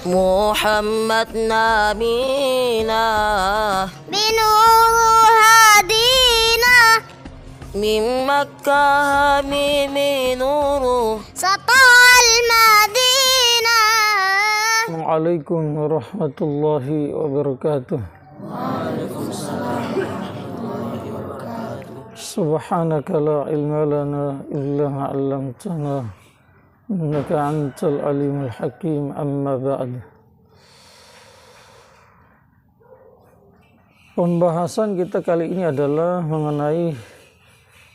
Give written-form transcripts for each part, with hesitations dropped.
محمد نبينا بنور هدينا من مكة حبيب نور سطع المدينة. Waalaikum warahmatullahi wabarakatuh. Subhanaka la ilma lana illa ma 'allamtana innaka antal alimul hakim. Amma ba'd. Pembahasan kita kali ini adalah mengenai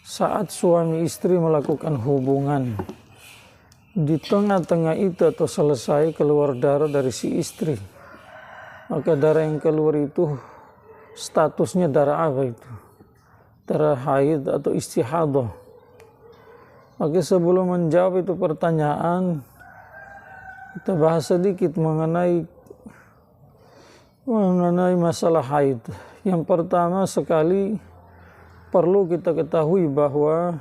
saat suami istri melakukan hubungan. Di tengah-tengah itu atau selesai keluar darah dari si istri, maka darah yang keluar itu statusnya darah apa itu? Darah haid atau istihadah. Maka sebelum menjawab itu pertanyaan, kita bahas sedikit mengenai masalah haid. Yang pertama sekali perlu kita ketahui bahwa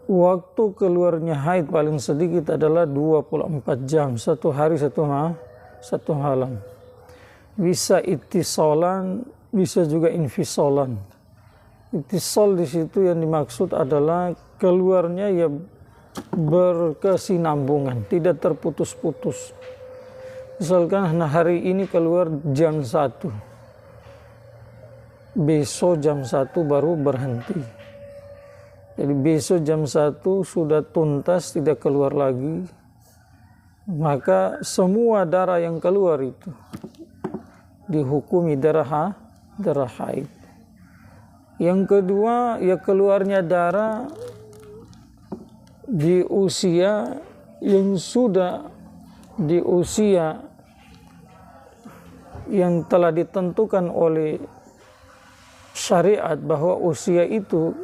waktu keluarnya haid paling sedikit adalah 24 jam, satu hari satu malam. Bisa ittisolan, bisa juga infisolan. Ittisol di situ yang dimaksud adalah keluarnya ya berkesinambungan, tidak terputus-putus. Misalkan hari ini keluar jam 1, besok jam 1 baru berhenti. Jadi besok jam 1 sudah tuntas, tidak keluar lagi. Maka semua darah yang keluar itu dihukumi darah haid. Yang kedua, ya keluarnya darah di usia yang sudah di usia yang telah ditentukan oleh syariat, bahwa usia itu,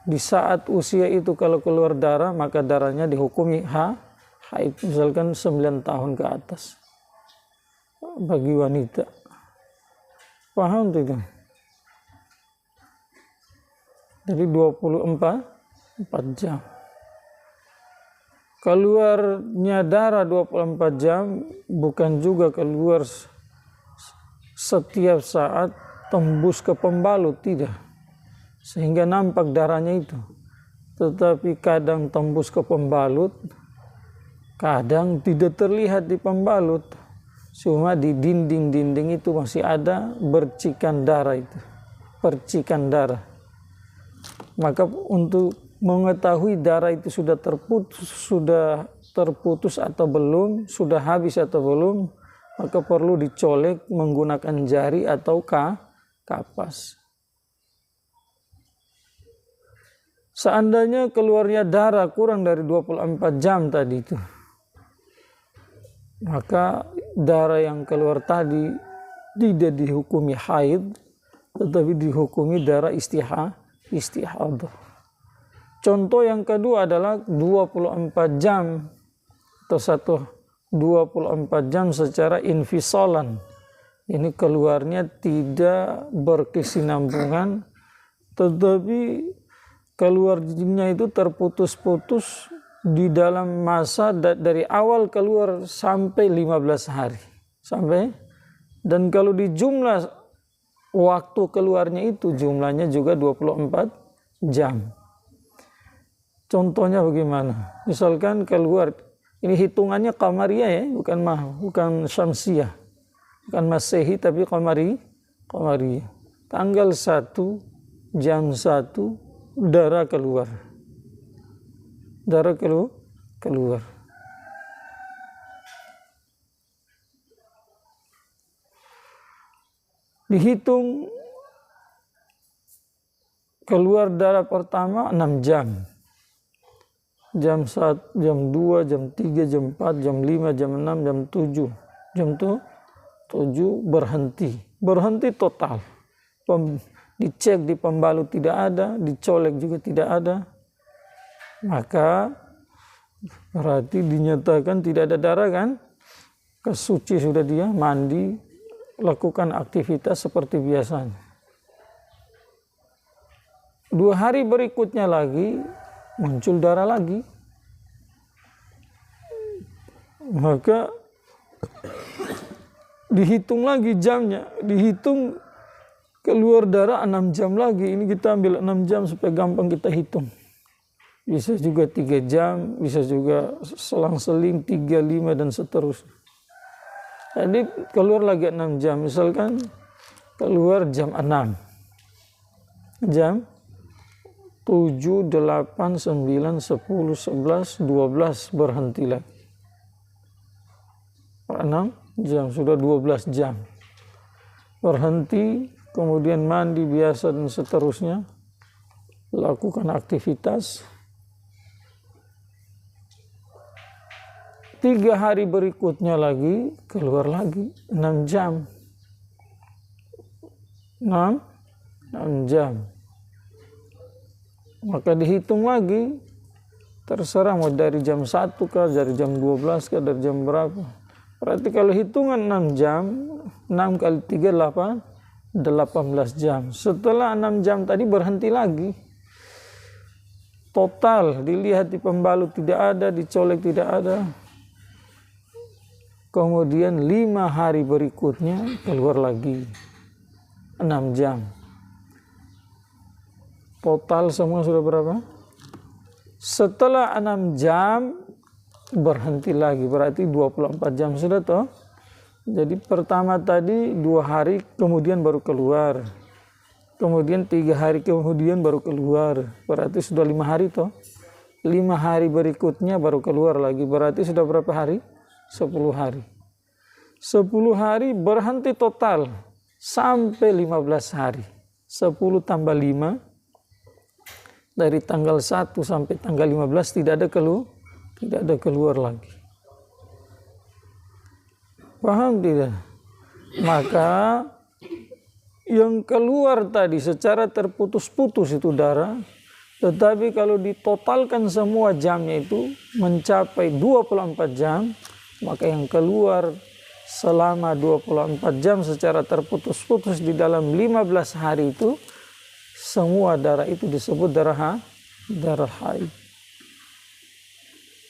di saat usia itu kalau keluar darah maka darahnya dihukumi haid. Misalkan 9 tahun ke atas bagi wanita. Paham tidak? Jadi 24 jam. Keluarnya darah 24 jam bukan juga keluar setiap saat tembus ke pembalut, tidak. Sehingga nampak darahnya itu. Tetapi kadang tembus ke pembalut, kadang tidak terlihat di pembalut. Cuma di dinding-dinding itu masih ada bercikan darah itu. Percikan darah. Maka untuk mengetahui darah itu sudah terputus atau belum, sudah habis atau belum, maka perlu dicolek menggunakan jari atau kapas. Seandainya keluarnya darah kurang dari 24 jam tadi itu, maka darah yang keluar tadi tidak dihukumi haid, tetapi dihukumi darah istihadah. Contoh yang kedua adalah 24 jam atau 24 jam secara infisolan. Ini keluarnya tidak berkesinambungan, tetapi keluarnya itu terputus-putus di dalam masa dari awal keluar sampai 15 hari. Dan kalau di jumlah waktu keluarnya itu jumlahnya juga 24 jam. Contohnya bagaimana? Misalkan keluar, ini hitungannya qamariyah ya, bukan syamsiyah. Bukan masehi tapi qamariyah. Tanggal 1 jam 1 darah keluar. Darah keluar. Dihitung keluar darah pertama 6 jam. Jam 1, jam 2, jam 3, jam 4, jam 5, jam 6, jam 7. Jam 7 berhenti. Berhenti total. Dicek di pembalut tidak ada, dicolek juga tidak ada. Maka berarti dinyatakan tidak ada darah kan? Kesuci sudah dia, mandi, lakukan aktivitas seperti biasanya. 2 hari berikutnya lagi muncul darah lagi. maka dihitung lagi jamnya, dihitung keluar darah 6 jam lagi. Ini kita ambil 6 jam supaya gampang kita hitung. Bisa juga 3 jam, bisa juga selang-seling 3, 5 dan seterusnya. Jadi keluar lagi 6 jam, misalkan keluar jam 6. Jam 7, 8, 9, 10, 11, 12 berhenti lagi. 6 jam, sudah 12 jam. Berhenti, kemudian mandi biasa dan seterusnya. Lakukan aktivitas. 3 hari berikutnya lagi, keluar lagi 6 jam. 6 jam. Maka dihitung lagi, terserah mau dari jam 1 kah, dari jam 12 kah, dari jam berapa. Berarti kalau hitungan 6 jam, 6 kali 3, 18 jam. Setelah 6 jam tadi berhenti lagi. Total, dilihat di pembalut tidak ada, dicolek tidak ada. Kemudian 5 hari berikutnya keluar lagi 6 jam. Total semua sudah berapa? Setelah 6 jam berhenti lagi, berarti 24 jam sudah toh. Jadi pertama tadi 2 hari kemudian baru keluar. Kemudian 3 hari kemudian baru keluar. Berarti sudah 5 hari toh. 5 hari berikutnya baru keluar lagi. Berarti sudah berapa hari? 10 hari. 10 hari berhenti total sampai 15 hari. 10 tambah 5 dari tanggal 1 sampai tanggal 15 tidak ada keluar lagi. Paham tidak? Maka yang keluar tadi secara terputus-putus itu darah, tetapi kalau ditotalkan semua jamnya itu mencapai 24 jam, maka yang keluar selama 24 jam secara terputus-putus di dalam 15 hari itu, semua darah itu disebut darah haid.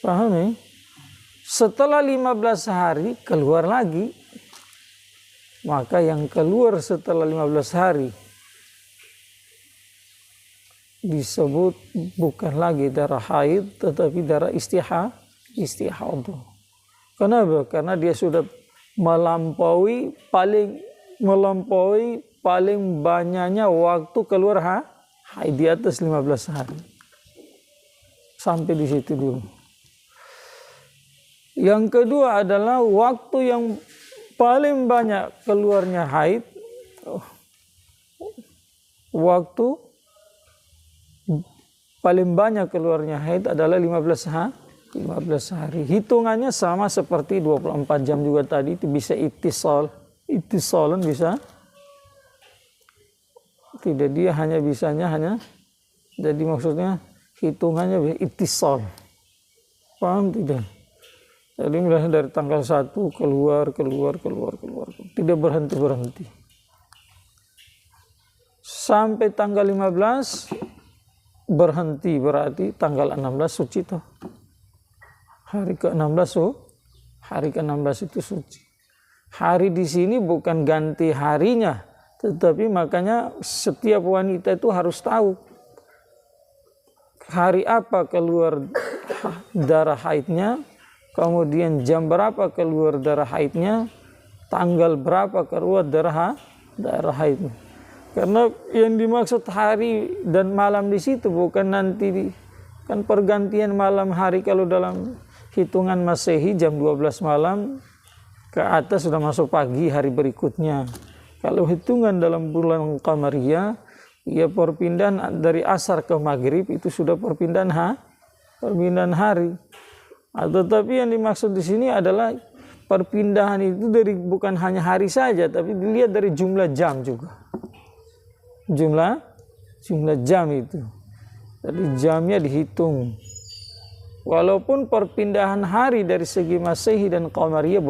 Paham ya? Setelah 15 hari keluar lagi, maka yang keluar setelah 15 hari disebut bukan lagi darah haid, tetapi darah istihadah. Kenapa? Karena dia sudah melampaui paling banyaknya waktu keluar haid di atas 15 hari. Sampai di situ dulu. Yang kedua adalah waktu yang paling banyak keluarnya haid. Waktu paling banyak keluarnya haid adalah 15 hari. Hitungannya sama seperti 24 jam juga tadi, itu bisa ittisalan bisa. Tidak, dia hanya jadi maksudnya hitungannya bisa ittisal. Paham tidak? Jadi mulai dari tanggal 1 keluar. Tidak berhenti. Sampai tanggal 15 berhenti, berarti tanggal 16 suci toh. Hari ke-16 itu suci. Hari di sini bukan ganti harinya, tetapi makanya setiap wanita itu harus tahu hari apa keluar darah haidnya, kemudian jam berapa keluar darah haidnya, tanggal berapa keluar darah haidnya. Karena yang dimaksud hari dan malam di situ bukan nanti kan pergantian malam hari. Kalau dalam hitungan Masehi jam 12 malam ke atas sudah masuk pagi hari berikutnya. Kalau hitungan dalam bulan Qamariyah, ya perpindahan dari asar ke maghrib itu sudah perpindahan hari. Tetapi yang dimaksud di sini adalah perpindahan itu dari bukan hanya hari saja, tapi dilihat dari jumlah jam juga. Jumlah jam itu. Jadi jamnya dihitung. Walaupun perpindahan hari dari segi Masehi dan Qamariyah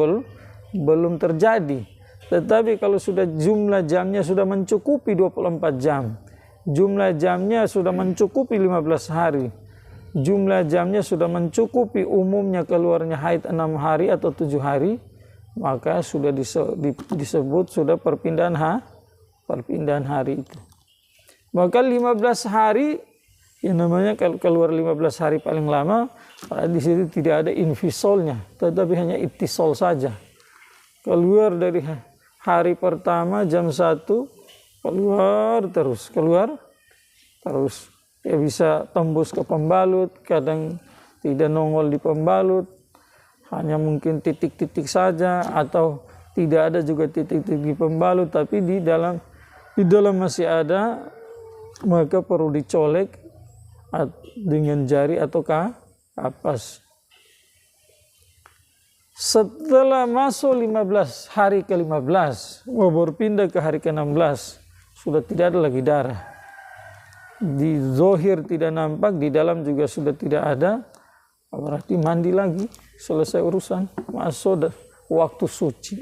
belum terjadi. Tetapi kalau sudah jumlah jamnya sudah mencukupi 24 jam, jumlah jamnya sudah mencukupi 15 hari, jumlah jamnya sudah mencukupi umumnya keluarnya haid 6 hari atau 7 hari, maka sudah disebut sudah perpindahan hari itu. Maka 15 hari yang namanya kalau keluar 15 hari paling lama, di situ tidak ada infisolnya, tetapi hanya ittisol saja. Keluar dari hari pertama jam 1, keluar terus. Ya bisa tembus ke pembalut, kadang tidak nongol di pembalut, hanya mungkin titik-titik saja, atau tidak ada juga titik-titik di pembalut, tapi di dalam masih ada, maka perlu dicolek dengan jari atau kapas. Setelah masuk 15 hari ke-15, mau berpindah ke hari ke-16, sudah tidak ada lagi darah. Di zohir tidak nampak, di dalam juga sudah tidak ada, berarti mandi lagi, selesai urusan, masuk waktu suci.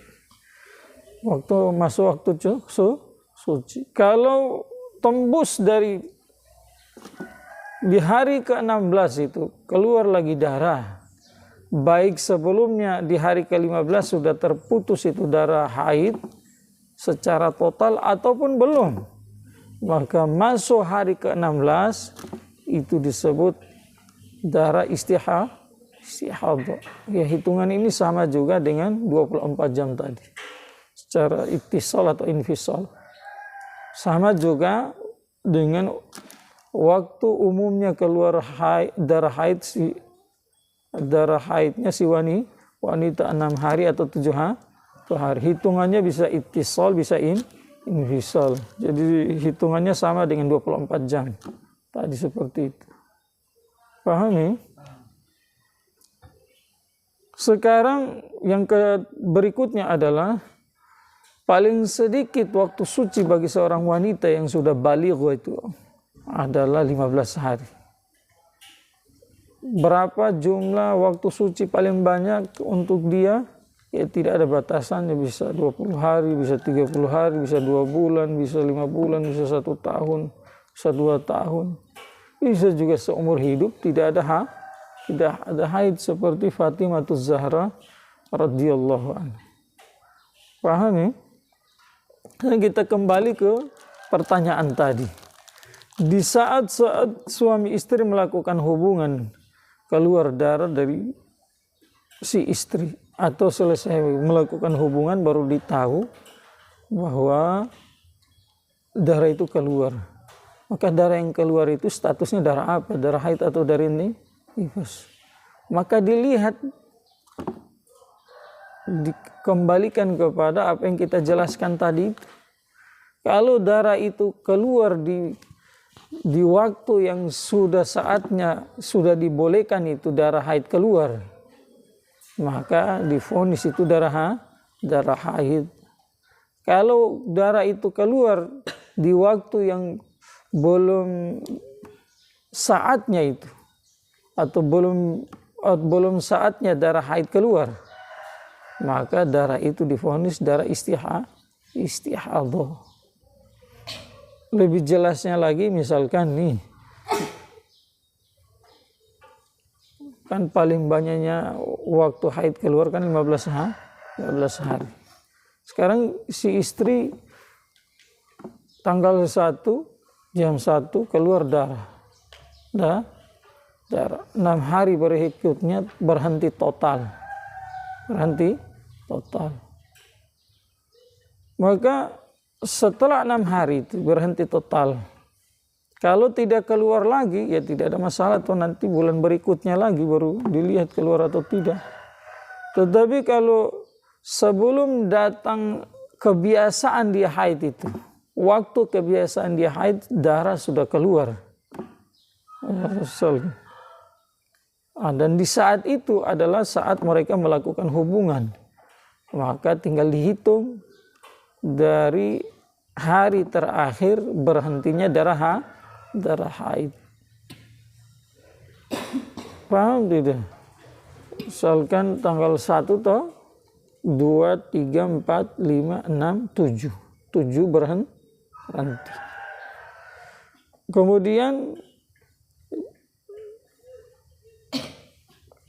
Masuk waktu suci. Kalau tembus di hari ke-16 itu keluar lagi darah, baik sebelumnya di hari ke-15 sudah terputus itu darah haid secara total ataupun belum, maka masuk hari ke-16 itu disebut darah istihadah. Ya, hitungan ini sama juga dengan 24 jam tadi secara ittisal atau infisal, sama juga dengan waktu umumnya keluar darah haidnya si wanita 6 hari atau 7 hari. Hitungannya bisa ittisal, bisa infisal. Jadi hitungannya sama dengan 24 jam. Tadi seperti itu. Pahami? Sekarang yang berikutnya adalah paling sedikit waktu suci bagi seorang wanita yang sudah baligh itu adalah 15 hari. Berapa jumlah waktu suci paling banyak untuk dia? Ya tidak ada batasannya, bisa 20 hari, bisa 30 hari, bisa 2 bulan, bisa 5 bulan, bisa 1 tahun, bisa 2 tahun. Bisa juga seumur hidup tidak ada haid seperti Fatimah Zahra radhiyallahu anha. Paham ya? Kita kembali ke pertanyaan tadi. Di saat suami istri melakukan hubungan, keluar darah dari si istri atau selesai melakukan hubungan baru ditahu bahwa darah itu keluar. Maka darah yang keluar itu statusnya darah apa? Darah haid atau darah nifas? Maka dilihat, dikembalikan kepada apa yang kita jelaskan tadi. Kalau darah itu keluar di waktu yang sudah saatnya, sudah dibolehkan itu darah haid keluar, maka divonis itu darah haid. Kalau darah itu keluar di waktu yang belum saatnya itu, atau belum saatnya darah haid keluar, maka darah itu divonis darah istihadah. Lebih jelasnya lagi, misalkan nih, kan paling banyaknya waktu haid keluar kan 15 hari. Sekarang si istri tanggal 1 jam 1 keluar darah. 6 hari berikutnya berhenti total. Maka setelah 6 hari itu berhenti total. Kalau tidak keluar lagi, ya tidak ada masalah, atau nanti bulan berikutnya lagi baru dilihat keluar atau tidak. Tetapi kalau sebelum datang kebiasaan dia haid itu, waktu kebiasaan dia haid, darah sudah keluar. Dan di saat itu adalah saat mereka melakukan hubungan. Maka tinggal dihitung dari hari terakhir berhentinya darah haid. Paham tidak? Misalkan tanggal 1 toh 2, 3, 4, 5, 6, 7. 7 berhenti. Kemudian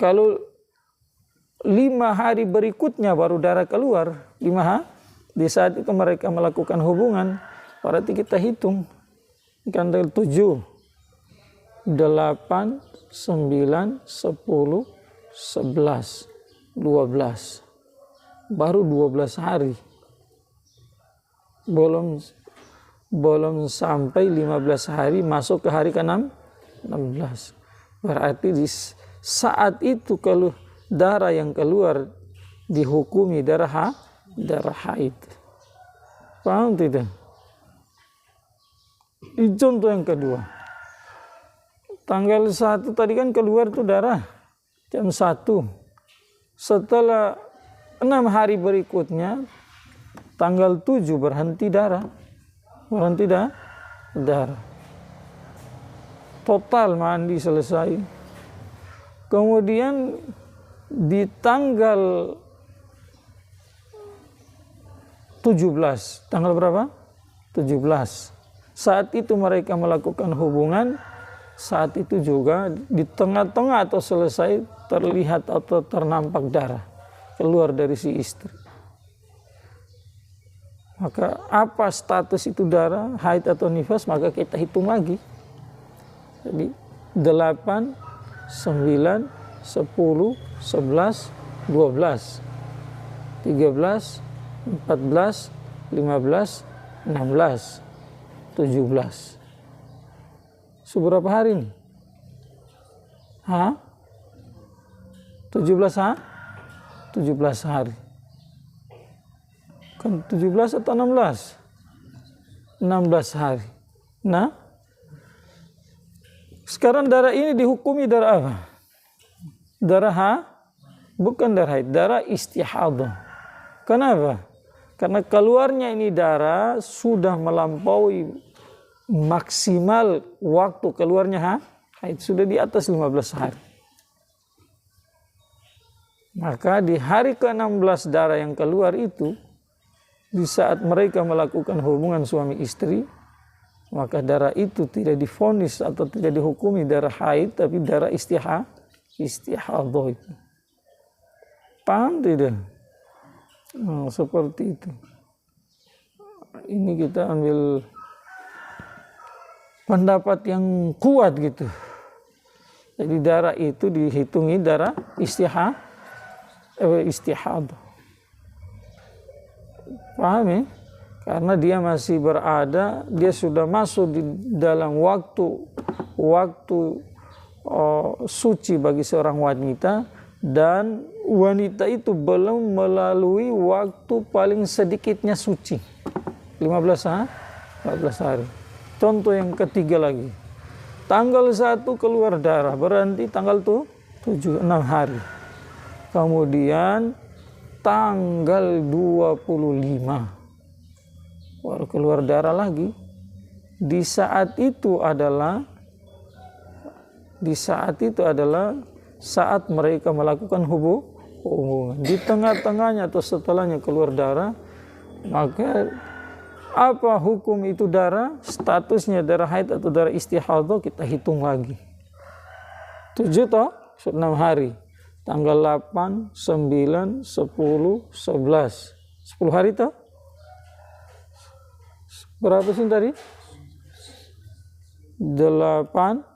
Kalau 5 hari berikutnya baru darah keluar, 5 hari, di saat itu mereka melakukan hubungan, berarti kita hitung. Kan 7, 8, 9, 10, 11, 12. Baru 12 hari. Belum sampai 15 hari masuk ke hari ke-16. Berarti di saat itu kalau darah yang keluar dihukumi darah haid. Paham tidak? Ini contoh yang kedua. Tanggal 1 tadi kan keluar tuh darah jam 1. Setelah 6 hari berikutnya tanggal 7 berhenti darah. Total mandi selesai. Kemudian di tanggal 17, tanggal berapa? 17. Saat itu mereka melakukan hubungan, saat itu juga di tengah-tengah atau selesai terlihat atau ternampak darah keluar dari si istri. Maka apa status itu darah, haid atau nifas, maka kita hitung lagi. Jadi 8, 9, 10, 11, 12, 13, 14, 15, 16, 17. Seberapa hari ini? 17 hari. Kan 17 atau 16? 16 hari. Nah, sekarang darah ini dihukumi darah apa? Darah bukan darah haid, darah istihadah. Kenapa? Karena keluarnya ini darah sudah melampaui maksimal waktu keluarnya haid, sudah di atas 15 hari. Maka di hari ke-16 darah yang keluar itu, di saat mereka melakukan hubungan suami istri, maka darah itu tidak divonis atau tidak dihukumi darah haid, tapi darah istihadah itu. Paham tidak? Seperti itu. Ini kita ambil pendapat yang kuat gitu. Jadi darah itu dihitungi darah istihadah. Paham ya? Karena dia masih berada, dia sudah masuk di dalam waktu suci bagi seorang wanita, dan wanita itu belum melalui waktu paling sedikitnya suci, 15 hari. Contoh yang ketiga lagi, tanggal 1 keluar darah, berarti tanggal 7, 6 hari. Kemudian tanggal 25 baru keluar darah lagi. Di saat itu adalah saat mereka melakukan hubungan. Di tengah-tengahnya atau setelahnya keluar darah, maka apa hukum itu darah? Statusnya darah haid atau darah istihadah, kita hitung lagi. 7 toh, 6 hari. Tanggal 8, 9, 10, 11. 10 hari toh? Berapa sih tadi? 8,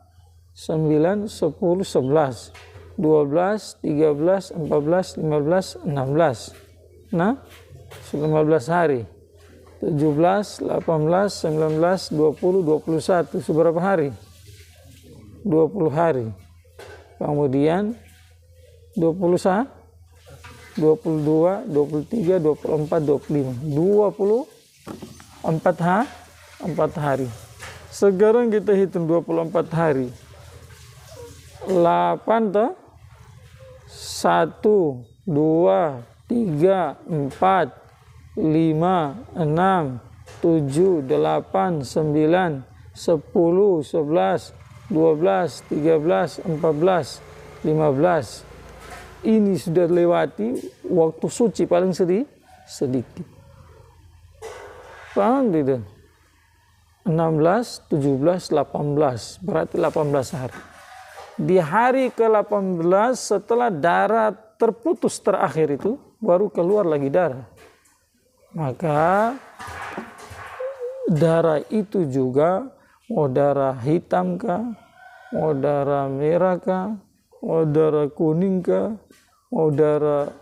9, 10, 11, 12, 13, 14, 15, 16. Nah, 15 hari. 17, 18, 19, 20, 21. Seberapa hari? 20 hari. Kemudian 21, 22, 23, 24, 25. 24 hari. Sekarang kita hitung 24 hari. 8 toh? 1, 2, 3, 4, 5, 6, 7, 8, 9, 10, 11, 12, 13, 14, 15. Ini sudah lewati waktu suci paling sedikit. Paham tidak? 16, 17, 18. Berarti 18 hari. Di hari ke-18 setelah darah terputus terakhir itu baru keluar lagi darah. Maka darah itu juga mau darah hitam kah, mau darah merah kah, mau darah kuning kah, mau darah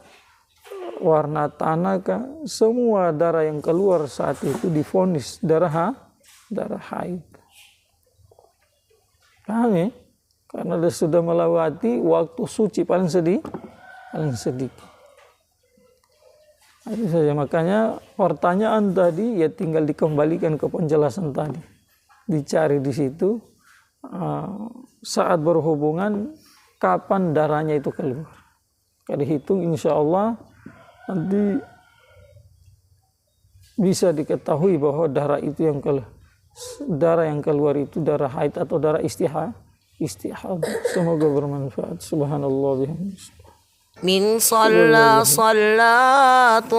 warna tanah kah, semua darah yang keluar saat itu divonis darah haid. Paham ya? Karena dia sudah melewati waktu suci paling sedikit. Itu saja, makanya pertanyaan tadi ya tinggal dikembalikan ke penjelasan tadi. Dicari di situ saat berhubungan kapan darahnya itu keluar. Kalau dihitung insya Allah nanti bisa diketahui bahwa darah yang keluar itu darah haid atau darah istihadah. Semoga bermanfaat. Subhanallah bihamdihi. من صلى صلاته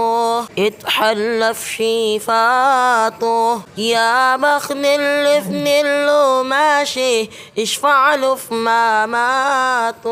اتحل في شفاته يا مخمل له ماشي اشفع له في مماته.